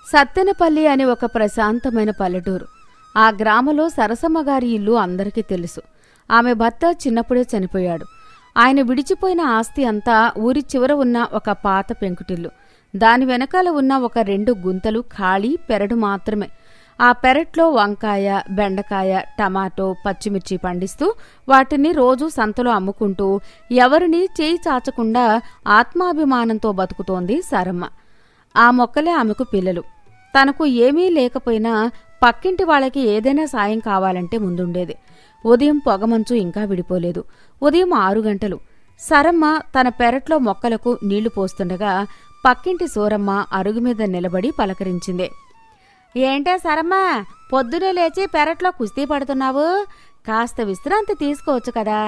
సత్తెనపల్లి అనే ఒక ప్రశాంతమైన పల్లెటూరు. ఆ గ్రామంలో సరసమ్మగారి ఇల్లు అందరికీ తెలుసు. ఆమె భర్త చిన్నప్పుడే చనిపోయాడు. ఆయన విడిచిపోయిన ఆస్తి అంతా ఊరి చివర ఉన్న ఒక పాత పెంకుటిల్లు. దాని వెనకాల ఉన్న ఒక 2 గుంతలు ఖాళీ పెరడు మాత్రమే. ఆ పెరట్లో వంకాయ, బెండకాయ, టమాటో, పచ్చిమిర్చి పండిస్తూ వాటిని రోజూ సంతలో అమ్ముకుంటూ ఎవరినీ చేయి చాచకుండా ఆత్మాభిమానంతో బతుకుతోంది సరమ్మ. ఆ మొక్కలే ఆమెకు పిల్లలు. తనకు ఏమీ లేకపోయినా పక్కింటి వాళ్ళకి ఏదైనా సాయం కావాలంటే ముందుండేది. ఉదయం పొగమంచు ఇంకా విడిపోలేదు. ఉదయం 6 గంటలు. సరమ్మ తన పెరట్లో మొక్కలకు నీళ్లు పోస్తుండగా పక్కింటి సూరమ్మ అరుగుమీద నిలబడి పలకరించింది. ఏంటే సరమ్మ, పొద్దునే లేచి పెరట్లో కుస్తీ పడుతున్నావు? కాస్త విశ్రాంతి తీసుకోవచ్చు కదా.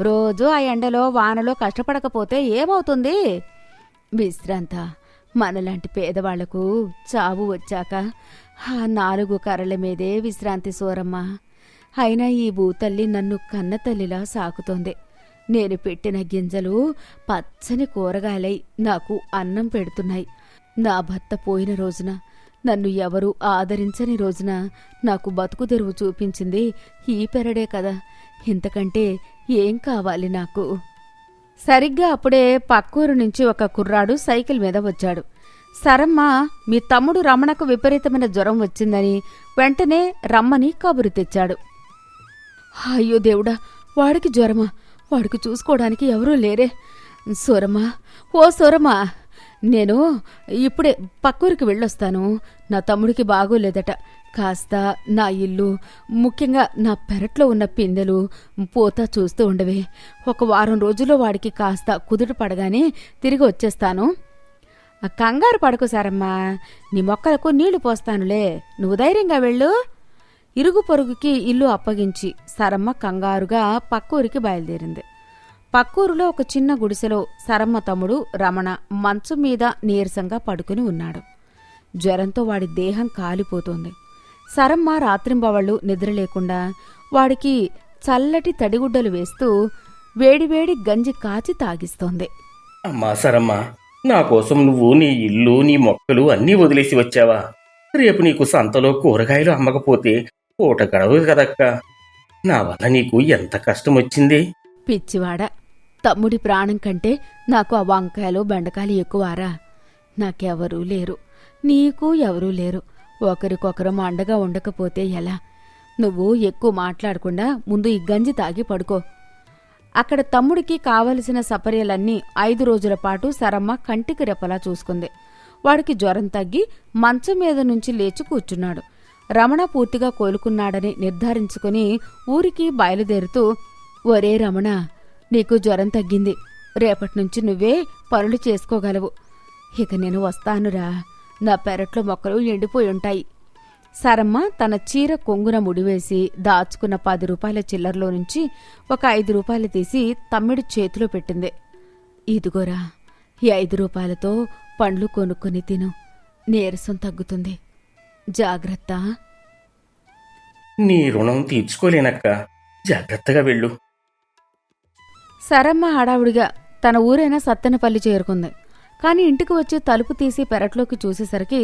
రోజూ ఆ ఎండలో వానలో కష్టపడకపోతే ఏమవుతుంది? విశ్రాంత మనలాంటి పేదవాళ్లకు చావు వచ్చాక ఆ 4 కర్రల మీదే విశ్రాంతి సూరమ్మ. అయినా ఈ భూతల్లి నన్ను కన్నతల్లిలా సాకుతోంది. నేను పెట్టిన గింజలు పచ్చని కూరగాయలై నాకు అన్నం పెడుతున్నాయి. నా భర్త పోయిన రోజున, నన్ను ఎవరూ ఆదరించని రోజున నాకు బతుకు తెరువు చూపించింది ఈ పెరడే కదా. ఇంతకంటే ఏం కావాలి నాకు? సరిగ్గా అప్పుడే పక్కూరు నుంచి ఒక కుర్రాడు సైకిల్ మీద వచ్చాడు. సరమ్మ, మీ తమ్ముడు రమణకు విపరీతమైన జ్వరం వచ్చిందని వెంటనే రమ్మని కబురు తెచ్చాడు. అయ్యో దేవుడా, వాడికి జ్వరమా? వాడికి చూసుకోవడానికి ఎవరూ లేరే. సూరమ్మా, ఓ సూరమ్మా, నేను ఇప్పుడే పక్కూరికి వెళ్ళొస్తాను. నా తమ్ముడికి బాగోలేదట. కాస్త నా ఇల్లు, ముఖ్యంగా నా పెరట్లో ఉన్న పిందెలు పోతా చూస్తూ ఉండవే. ఒక వారం రోజుల్లో వాడికి కాస్త కుదుట పడగానే తిరిగి వచ్చేస్తాను. కంగారు పడకు సారమ్మా, నీ మొక్కలకు నీళ్లు పోస్తానులే. నువ్వు ధైర్యంగా వెళ్ళు. ఇరుగు పొరుగుకి ఇల్లు అప్పగించి సరమ్మ కంగారుగా పక్కూరికి బయలుదేరింది. పక్కూరులో ఒక చిన్న గుడిసెలో సరమ్మ తమ్ముడు రమణ మంచం మీద నీరసంగా పడుకుని ఉన్నాడు. జ్వరంతో వాడి దేహం కాలిపోతోంది. సరమ్మ రాత్రింబవళ్ళు నిద్రలేకుండా వాడికి చల్లటి తడిగుడ్డలు వేస్తూ వేడివేడి గంజి కాచి తాగిస్తోంది. అమ్మా సరమ్మ, నా కోసం నువ్వు నీ ఇల్లు, నీ మొక్కలు అన్నీ వదిలేసి వచ్చావా? రేపు నీకు సంతలో కూరగాయలు అమ్మకపోతే పూట గడవదు కదక్క. నా వల్ల నీకు ఎంత కష్టం వచ్చింది. పిచ్చివాడ, తమ్ముడి ప్రాణం కంటే నాకు ఆ వంకాయలు బెండకాయలు ఎక్కువారా? నాకెవరూ లేరు, నీకు ఎవరూ లేరు. ఒకరికొకరం అండగా ఉండకపోతే ఎలా? నువ్వు ఎక్కువ మాట్లాడకుండా ముందు ఈ గంజి తాగి పడుకో. అక్కడ తమ్ముడికి కావలసిన సపర్యలన్నీ 5 రోజుల పాటు సరమ్మ కంటికి రెప్పలా చూసుకుంది. వాడికి జ్వరం తగ్గి మంచం మీద నుంచి లేచి కూర్చున్నాడు. రమణ పూర్తిగా కోలుకున్నాడని నిర్ధారించుకుని ఊరికి బయలుదేరుతూ, ఒరే రమణ, నీకు జ్వరం తగ్గింది. రేపటినుంచి నువ్వే పనులు చేసుకోగలవు. ఇక నేను వస్తానురా. నా పెరట్లో మొక్కలు ఎండిపోయుంటాయి. సరమ్మ తన చీర కొంగున ముడివేసి దాచుకున్న 10 రూపాయల చిల్లర్లో నుంచి ఒక 5 రూపాయలు తీసి తమ్ముడి చేతిలో పెట్టింది. ఇదిగోరా, ఈ 5 రూపాయలతో పండ్లు కొనుక్కొని తిను. నీరసం తగ్గుతుంది. జాగ్రత్త. నీ రుణం తీర్చుకోలేనక్క. జాగ్రత్తగా వెళ్ళు. సరమ్మ హడావుడిగా తన ఊరైన సత్తెనపల్లి చేరుకుంది. కాని ఇంటికి వచ్చి తలుపు తీసి పెరట్లోకి చూసేసరికి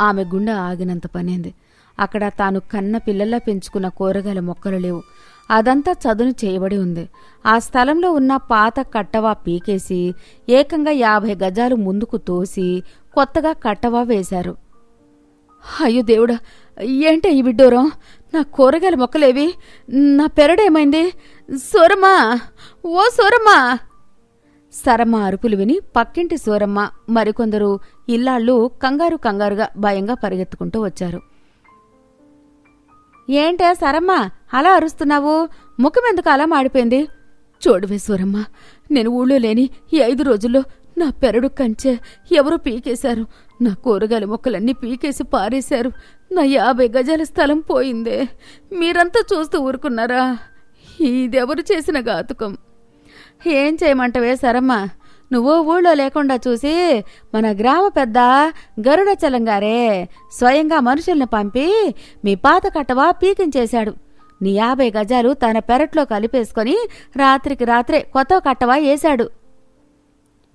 ఆమె గుండె ఆగినంత పనింది. అక్కడ తాను కన్న పిల్లల్లా పెంచుకున్న కూరగాయల మొక్కలు లేవు. అదంతా చదును చేయబడి ఉంది. ఆ స్థలంలో ఉన్న పాత కట్టవా పీకేసి ఏకంగా 50 గజాలు ముందుకు తోసి కొత్తగా కట్టవా వేశారు. అయ్యో దేవుడా, ఏంటే ఈ విడ్డూరం? నా కూరగాయల మొక్కలేవి? నా పెరడేమైంది? సూరమ్మా, ఓ సూరమ్మా! సరమ్మ అరుపులు విని పక్కింటి సూరమ్మ, మరికొందరు ఇల్లాళ్ళు కంగారుగా భయంగా పరిగెత్తుకుంటూ వచ్చారు. ఏంటే సరమ్మ, అలా అరుస్తున్నావు? ముఖమెందుకు అలా మాడిపోయింది? చూడవే సూరమ్మ, నేను ఊళ్ళో లేని ఈ 5 రోజుల్లో నా పెరడు కంచె ఎవరో పీకేశారు. నా కూరగాయల మొక్కలన్నీ పీకేసి పారేశారు. నా 50 గజాల స్థలం పోయిందే. మీరంతా చూస్తూ ఊరుకున్నారా? ఇదెవరు చేసిన ఘాతుకం? ఏం చేయమంటవే సరమ్మ? నువ్వు ఊళ్ళో లేకుండా చూసి మన గ్రామ పెద్ద గరుడచలంగారే స్వయంగా మనుషుల్ని పంపి మీ పాత కట్టవా పీకించేశాడు. నీ 50 గజాలు తన పెరట్లో కలిపేసుకొని రాత్రికి రాత్రే కొత్త కట్టవా వేశాడు.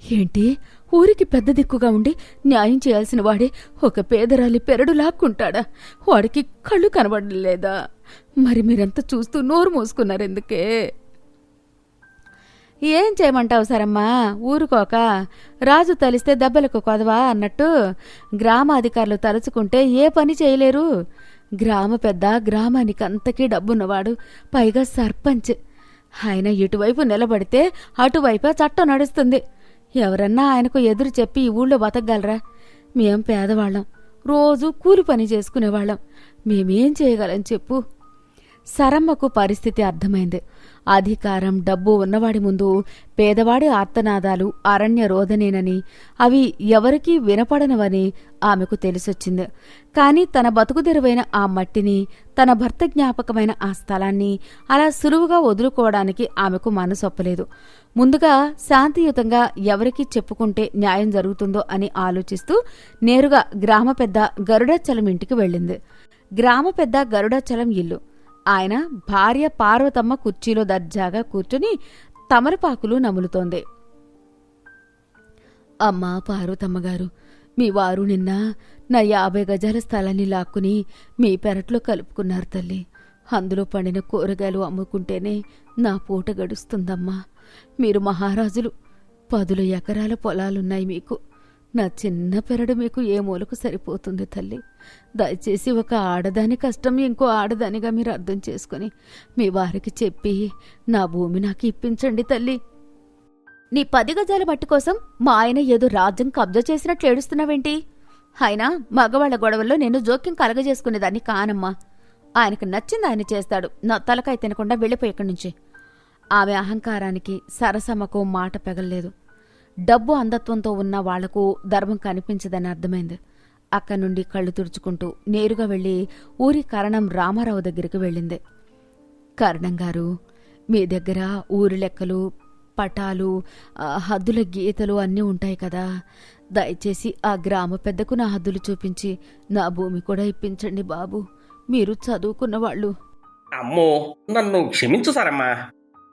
ఏంటి, ఊరికి పెద్ద దిక్కుగా ఉండి న్యాయం చేయాల్సిన వాడే ఒక పేదరాలి పెరడు లాక్కుంటాడా? వాడికి కళ్ళు కనబడలేదా? మరి మీరంతా చూస్తూ నోరు మూసుకున్నారెందుకే? ఏం చేయమంటావు సరమ్మా? ఊరుకోక రాజు తలిస్తే దెబ్బలకు కొదవా అన్నట్టు గ్రామాధికారులు తలుచుకుంటే ఏ పని చేయలేరు. గ్రామ పెద్ద గ్రామానికి అంతకీ డబ్బున్నవాడు, పైగా సర్పంచ్. ఆయన ఇటువైపు నిలబడితే అటువైపే చట్టం నడుస్తుంది. ఎవరన్నా ఆయనకు ఎదురు చెప్పి ఈ ఊళ్ళో బతకగలరా? మేం పేదవాళ్ళం, రోజూ కూలి పని చేసుకునేవాళ్ళం. మేమేం చేయగలం చెప్పు? సరమ్మకు పరిస్థితి అర్థమైంది. అధికారం, డబ్బు ఉన్నవాడి ముందు పేదవాడి ఆర్తనాదాలు అరణ్య రోదనేనని, అవి ఎవరికీ వినపడనవని ఆమెకు తెలిసొచ్చింది. కాని తన బతుకుదెరువైన ఆ మట్టిని, తన భర్త జ్ఞాపకమైన ఆ స్థలాన్ని అలా సులువుగా వదులుకోవడానికి ఆమెకు మనసొప్పలేదు. ముందుగా శాంతియుతంగా ఎవరికి చెప్పుకుంటే న్యాయం జరుగుతుందో అని ఆలోచిస్తూ నేరుగా గ్రామ పెద్ద గరుడాచలం ఇంటికి వెళ్ళింది. గ్రామ పెద్ద గరుడాచలం ఇల్లు. ఆయన భార్య పార్వతమ్మ కుర్చీలో దర్జాగా కూర్చుని తమలపాకులు నములుతోంది. అమ్మా పార్వతమ్మగారు, మీ వారు నిన్న నా 50 గజాల స్థలాన్ని లాక్కుని మీ పెరట్లో కలుపుకున్నారు తల్లి. అందులో పండిన కూరగాయలు అమ్ముకుంటేనే నా పూట గడుస్తుందమ్మా. మీరు మహారాజులు, 10 ఎకరాల పొలాలున్నాయి మీకు. నా చిన్న పెరడు మీకు ఏ మూలకు సరిపోతుంది తల్లి. దయచేసి ఒక ఆడదాని కష్టం ఇంకో ఆడదానిగా మీరు అర్థం చేసుకుని మీ వారికి చెప్పి నా భూమి నాకు ఇప్పించండి తల్లి. నీ 10 గజాల మట్టి కోసం మా ఆయన ఏదో రాజ్యం కబ్జా చేసినట్లు ఏడుస్తున్నావేంటి? అయినా మగవాళ్ల గొడవల్లో నేను జోక్యం కలగజేసుకునేదాన్ని కానమ్మా. ఆయనకు నచ్చింది ఆయన చేస్తాడు. నా తలకాయ తినకుండా వెళ్ళిపోయి ఇక్కడి నుంచి. ఆమె అహంకారానికి సరసమ్మకు మాట పెగల్లేదు. డబ్బు అంధత్వంతో ఉన్న వాళ్లకు ధర్మం కనిపించదని అర్థమైంది. అక్కడి నుండి కళ్ళు తుడుచుకుంటూ నేరుగా వెళ్లి ఊరి కరణం రామారావు దగ్గరికి వెళ్ళింది. కరణం గారు, మీ దగ్గర ఊరి లెక్కలు, పటాలు, హద్దుల గీతలు అన్నీ ఉంటాయి కదా. దయచేసి ఆ గ్రామ పెద్దకు నా హద్దులు చూపించి నా భూమి కూడా ఇప్పించండి బాబు. మీరు చదువుకున్నవాళ్ళు. అమ్మో, నన్ను క్షమించు సరమ్మా.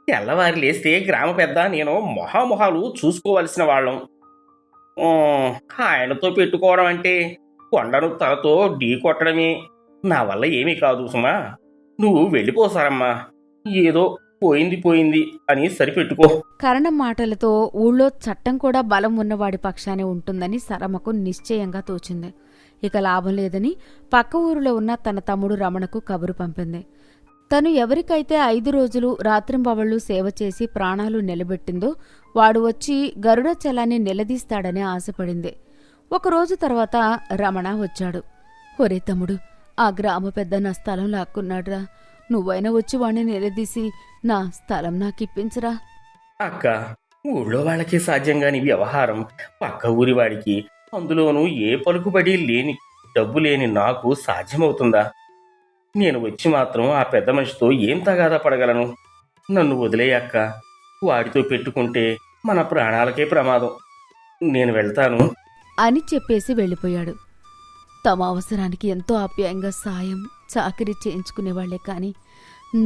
తెల్లవారి లేస్తే గ్రామ పెద్ద నేను మొహామొహాలు చూసుకోవలసిన వాళ్ళం. ఆయనతో పెట్టుకోవడం అంటే కొండను తలతో ఢీ కొట్టడమే. నా వల్ల ఏమీ కాదు సుమా. నువ్వు వెళ్ళిపోసారమ్మా. ఏదో పోయింది అని సరిపెట్టుకో. కరణం మాటలతో ఊళ్ళో చట్టం కూడా బలం ఉన్నవాడి పక్షానే ఉంటుందని సరమకు నిశ్చయంగా తోచింది. ఇక లాభం లేదని పక్క ఊరిలో ఉన్న తన తమ్ముడు రమణకు కబురు పంపింది. తను ఎవరికైతే 5 రోజులు రాత్రింబవళ్లు సేవ చేసి ప్రాణాలు నిలబెట్టిందో వాడు వచ్చి గరుడాచలాన్ని నిలదీస్తాడని ఆశపడింది. ఒకరోజు తర్వాత రమణ వచ్చాడు. ఒరే తమ్ముడు, ఆ గ్రామ పెద్ద నా స్థలం లాక్కున్నాడ్రా. నువ్వైనా వచ్చి వాణ్ణి నిలదీసి నా స్థలం నాకిప్పించరా. అక్క, ఊళ్ళో వాళ్ళకి సాధ్యంగాని వ్యవహారం పక్క ఊరి వాడికి, అందులోనూ ఏ పలుకుబడి లేని డబ్బు లేని నాకు సాధ్యమవుతుందా? నేను వచ్చి మాత్రం ఆ పెద్ద మనిషితో ఏం తగాదా పడగలను? నన్ను వదిలేయక్క. వాడితో పెట్టుకుంటే మన ప్రాణాలకే ప్రమాదం. నేను వెళ్తాను అని చెప్పేసి వెళ్ళిపోయాడు. తమ అవసరానికి ఎంతో ఆప్యాయంగా సాయం చాకరీ చేయించుకునేవాళ్లే కాని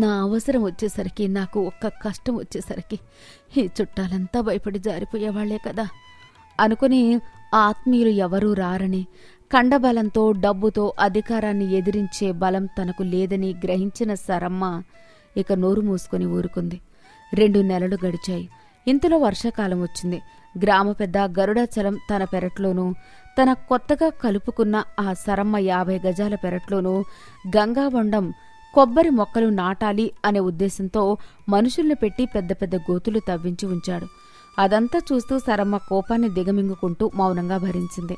నా అవసరం వచ్చేసరికి, నాకు ఒక్క కష్టం వచ్చేసరికి ఈ చుట్టాలంతా భయపడి జారిపోయేవాళ్లే కదా అనుకుని ఆత్మీయులు ఎవరూ రారని, కండబలంతో డబ్బుతో అధికారాన్ని ఎదిరించే బలం తనకు లేదని గ్రహించిన సరమ్మ ఇక నోరు మూసుకొని ఊరుకుంది. 2 నెలలు గడిచాయి. ఇంతలో వర్షాకాలం వచ్చింది. గ్రామ పెద్ద గరుడాచలం తన పెరట్లోనూ, తన కొత్తగా కలుపుకున్న ఆ సరమ్మ 50 గజాల పెరట్లోనూ గంగాబొండం కొబ్బరి మొక్కలు నాటాలి అనే ఉద్దేశంతో మనుషుల్ని పెట్టి పెద్ద పెద్ద గోతులు తవ్వించి ఉంచాడు. అదంతా చూస్తూ సరమ్మ కోపాన్ని దిగమింగుకుంటూ మౌనంగా భరించింది.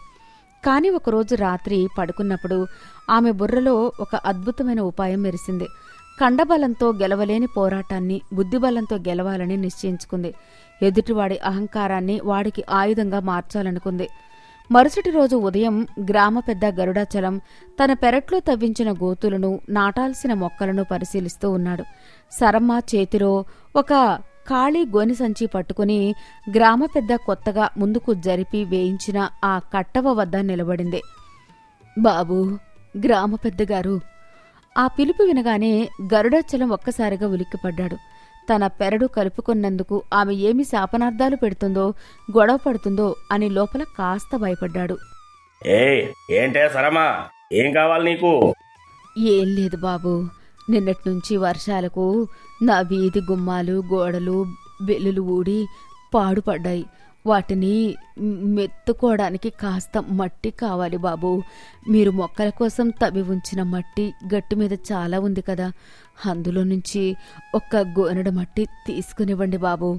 కాని ఒకరోజు రాత్రి పడుకున్నప్పుడు ఆమె బుర్రలో ఒక అద్భుతమైన ఉపాయం మెరిసింది. కండబలంతో గెలవలేని పోరాటాన్ని బుద్ధిబలంతో గెలవాలని నిశ్చయించుకుంది. ఎదుటివాడి అహంకారాన్ని వాడికి ఆయుధంగా మార్చాలనుకుంది. మరుసటి రోజు ఉదయం గ్రామ పెద్ద గరుడాచలం తన పెరట్లో తవ్వించిన గోతులను, నాటాల్సిన మొక్కలను పరిశీలిస్తూ ఉన్నాడు. సరమ్మ చేతిలో ఒక ఖాళీ గోని సంచి పట్టుకుని గ్రామ పెద్ద కొత్తగా ముందుకు జరిపి వేయించిన ఆ కట్టవ వద్ద నిలబడింది. బాబూ, గ్రామ పెద్దగారు. ఆ పిలుపు వినగానే గరుడాచలం ఒక్కసారిగా ఉలిక్కిపడ్డాడు. తన పెరడు కలుపుకున్నందుకు ఆమె ఏమి శాపనార్థాలు పెడుతుందో గొడవ పడుతుందో అని లోపల కాస్త భయపడ్డాడు. ఏంటే సరమా, ఏం కావాలి నీకు? ఏం లేదు బాబు, నిన్నట్నుంచి వర్షాలకు నా వీధి గుమ్మాలు గోడలు బెల్లులు ఊడి పాడుపడ్డాయి. వాటిని మెత్తుకోవడానికి కాస్త మట్టి కావాలి బాబు. మీరు మొక్కల కోసం తవ్వి ఉంచిన మట్టి గట్టి మీద చాలా ఉంది కదా, అందులో నుంచి ఒక్క గోనెడు మట్టి తీసుకునివ్వండి బాబు.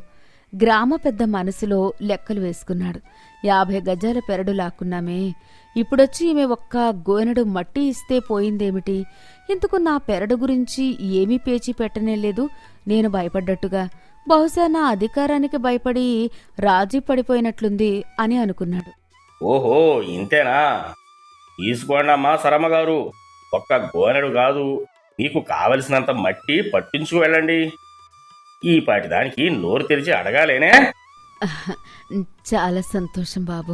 గ్రామ పెద్ద మనసులో లెక్కలు వేసుకున్నాడు. 50 గజాల పెరడు లాక్కున్నామే, ఇప్పుడొచ్చి ఈమె ఒక్క గోనెడు మట్టి ఇస్తే పోయిందేమిటి? ఇందుకు నా పెరడు గురించి ఏమీ పేచీ పెట్టనే లేదు. నేను భయపడ్డట్టుగా, బహుశా నా అధికారానికి భయపడి రాజీ పడిపోయినట్లుంది అని అనుకున్నాడు. ఓహో, ఇంతేనా? తీసుకోండమ్మా సరమ్మగారు, ఒక్క గోనెడు కాదు, మీకు కావలసినంత మట్టి పట్టించుకు వెళ్ళండి. ఈ పాటి దానికి నోరు తెరిచి అడగాలేనే? చాలా సంతోషం బాబు.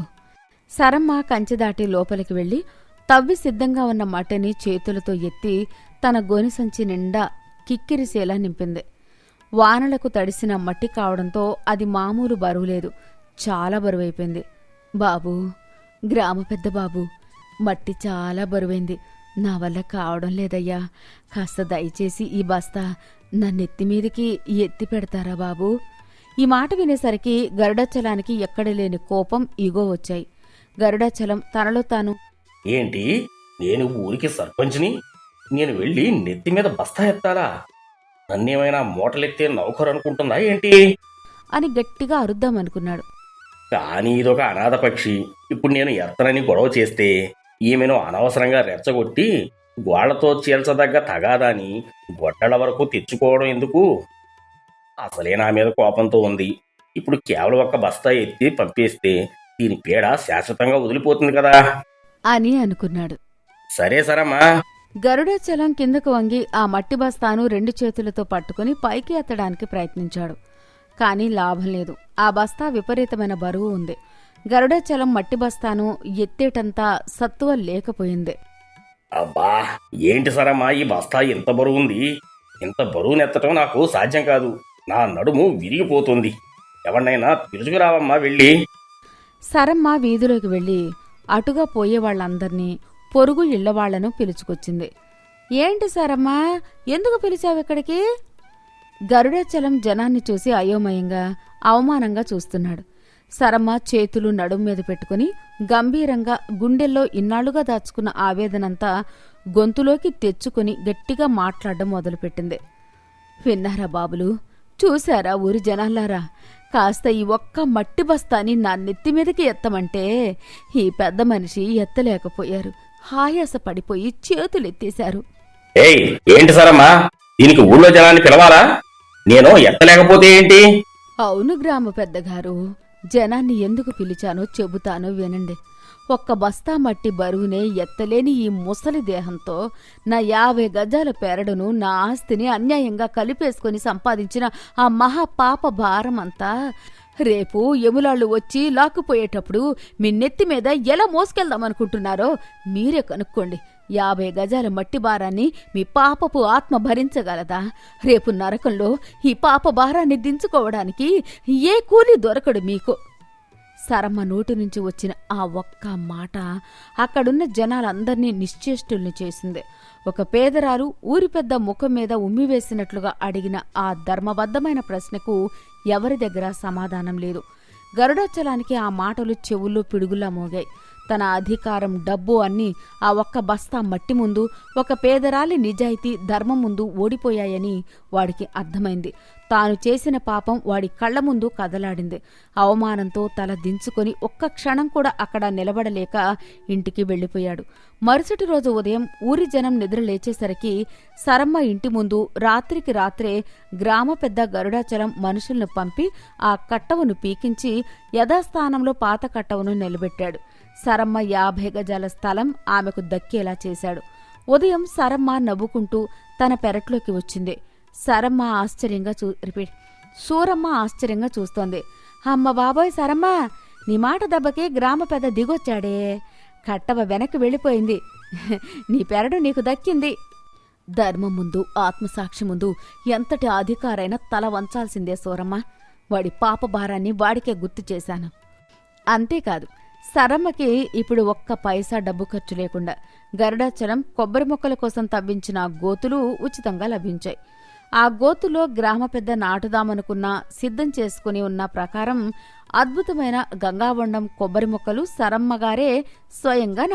సరమ్మ కంచె దాటి లోపలికి వెళ్లి తవ్వి సిద్ధంగా ఉన్న మట్టిని చేతులతో ఎత్తి తన గోనె సంచి నిండా కిక్కిరిసేలా నింపింది. వానలకు తడిసిన మట్టి కావడంతో అది మామూలు బరువు లేదు, చాలా బరువైపోయింది. బాబూ, గ్రామ పెద్ద బాబు, మట్టి చాలా బరువైంది, నా వల్ల కావడం లేదయ్యా. కాస్త దయచేసి ఈ బస్తా నా నెత్తిమీదికి ఎత్తి పెడతారా బాబూ? ఈ మాట వినేసరికి గరుడాచలానికి ఎక్కడలేని కోపం ఈగో వచ్చాయి. గరుడాచలం తనలో తాను, ఏంటి, నేను ఊరికి సర్పంచ్ని, నేను వెళ్ళి నెత్తి మీద బస్తా ఎత్తాలా? నన్నేమైనా మూటలెత్తే నౌకరు అనుకుంటుందా ఏంటి అని గట్టిగా అరుద్దామనుకున్నాడు. కానీ ఇదొక అనాథ పక్షి. ఇప్పుడు నేను ఎత్తనని గొడవ చేస్తే ఈమెను అనవసరంగా రెచ్చగొట్టి గోళ్లతో చీల్చదగ్గ తగాదాని గొడ్డల వరకు తెచ్చుకోవడం ఎందుకు? అసలే నా మీద కోపంతో ఉంది. ఇప్పుడు కేవలం ఒక్క బస్తా ఎత్తి పంపేస్తే దీని పీడ శాశ్వతంగా వదిలిపోతుంది కదా అని అనుకున్నాడు. సరే సరమ్మా. గరుడాచలం కిందకు వంగి ఆ మట్టి బస్తాను 2 చేతులతో పట్టుకుని పైకి ఎత్తడానికి ప్రయత్నించాడు. కాని లాభం లేదు. ఆ బస్తా విపరీతమైన బరువు ఉంది. గరుడాచలం మట్టి బస్తాను ఎత్తేటంతా సత్తువ లేకపోయింది. అబ్బా, ఏంటి సరమ్మా ఈ బస్తా ఇంత బరువుంది? ఇంత బరువునెత్తటం నాకు సాధ్యం కాదు. నా నడుము విరిగిపోతుంది. ఎవరినైనా పిలుచుకురావమ్మా వెళ్ళి. సరమ్మ వీధిలోకి వెళ్లి అటుగా పోయే వాళ్ళందర్నీ, పొరుగు ఇళ్లవాళ్లను పిలుచుకొచ్చింది. ఏంటి సరమ్మా, ఎందుకు పిలిచావిక్కడికి? గరుడాచలం జనాన్ని చూసి అయోమయంగా అవమానంగా చూస్తున్నాడు. సరమ్మ చేతులు నడుం మీద పెట్టుకుని గంభీరంగా గుండెల్లో ఇన్నాళ్లుగా దాచుకున్న ఆవేదనంతా గొంతులోకి తెచ్చుకుని గట్టిగా మాట్లాడడం మొదలుపెట్టింది. విన్నారా బాబులు, చూశారా ఊరి జనాలారా, కాస్త ఈ ఒక్క మట్టి బస్తాని నా నెత్తిమీదకి ఎత్తమంటే ఈ పెద్ద మనిషి ఎత్తలేకపోయారు. ఆయాస పడిపోయి చేతులెత్తేశారు. ఏంటి సరమ్మా, దీనికి ఊళ్ళో జనాన్ని పిలవాలా? నేను ఎత్తలేకపోతే ఏంటి? అవును గ్రామ పెద్దగారు, జనాన్ని ఎందుకు పిలిచానో చెబుతానో వినండి. ఒక్క బస్తా మట్టి బరువునే ఎత్తలేని ఈ ముసలి దేహంతో నా 50 గజాల పెరడును, నా ఆస్తిని అన్యాయంగా కలిపేసుకుని సంపాదించిన ఆ మహాపాప భారమంతా రేపు యములాళ్ళు వచ్చి లాక్కుపోయేటప్పుడు మీ నెత్తి మీద ఎలా మోసుకెళ్దామనుకుంటున్నారో మీరే కనుక్కోండి. 50 గజాల మట్టి భారాన్ని మీ పాపపు ఆత్మ భరించగలదా? రేపు నరకంలో ఈ పాప భారాన్ని దించుకోవడానికి ఏ కూలి దొరకడు మీకు. సరమ్మ నోటి నుంచి వచ్చిన ఆ ఒక్క మాట అక్కడున్న జనాలందర్నీ నిశ్చేష్టుల్ని చేసింది. ఒక పేదరాలు ఊరి పెద్ద ముఖం మీద ఉమ్మివేసినట్లుగా అడిగిన ఆ ధర్మబద్ధమైన ప్రశ్నకు ఎవరి దగ్గర సమాధానం లేదు. గరుడాచలానికి ఆ మాటలు చెవుల్లో పిడుగులా మోగాయి. తన అధికారం, డబ్బు అన్నీ ఆ ఒక్క బస్తా మట్టి ముందు, ఒక పేదరాలి నిజాయితీ, ధర్మం ముందు ఓడిపోయాయని వాడికి అర్థమైంది. తాను చేసిన పాపం వాడి కళ్ల ముందు కదలాడింది. అవమానంతో తల దించుకొని ఒక్క క్షణం కూడా అక్కడ నిలబడలేక ఇంటికి వెళ్లిపోయాడు. మరుసటి రోజు ఉదయం ఊరి జనం నిద్ర లేచేసరికి సరమ్మ ఇంటి ముందు రాత్రికి రాత్రే గ్రామ పెద్ద గరుడాచలం మనుషులను పంపి ఆ కట్టవును పీకించి యథాస్థానంలో పాత కట్టవును నిలబెట్టాడు. సరమ్మ 50 గజాల స్థలం ఆమెకు దక్కేలా చేశాడు. ఉదయం సరమ్మ నవ్వుకుంటూ తన పెరట్లోకి వచ్చింది. సూరమ్మ ఆశ్చర్యంగా చూస్తోంది. అమ్మ బాబోయ్ సరమ్మ, నీ మాట దెబ్బకి గ్రామ పెద్ద దిగొచ్చాడే. కట్టవ వెనక్కి వెళ్ళిపోయింది. నీ పెరడు నీకు దక్కింది. ధర్మం ముందు ఆత్మసాక్షి ముందు ఎంతటి అధికారైనా తల వంచాల్సిందే సూరమ్మ. వాడి పాపభారాన్ని వాడికే గుర్తు చేశాను. అంతేకాదు, సరమ్మకి ఇప్పుడు ఒక్క పైసా డబ్బు ఖర్చు లేకుండా గరుడాచలం కొబ్బరి మొక్కల కోసం తవ్వించిన గోతులు ఉచితంగా లభించాయి. ఆ గోతులో గ్రామ పెద్ద నాటుదామనుకున్న సిద్ధం చేసుకుని ఉన్న ప్రకారం అద్భుతమైన గంగావండం కొబ్బరి మొక్కలు సరమ్మగారే స్వయంగా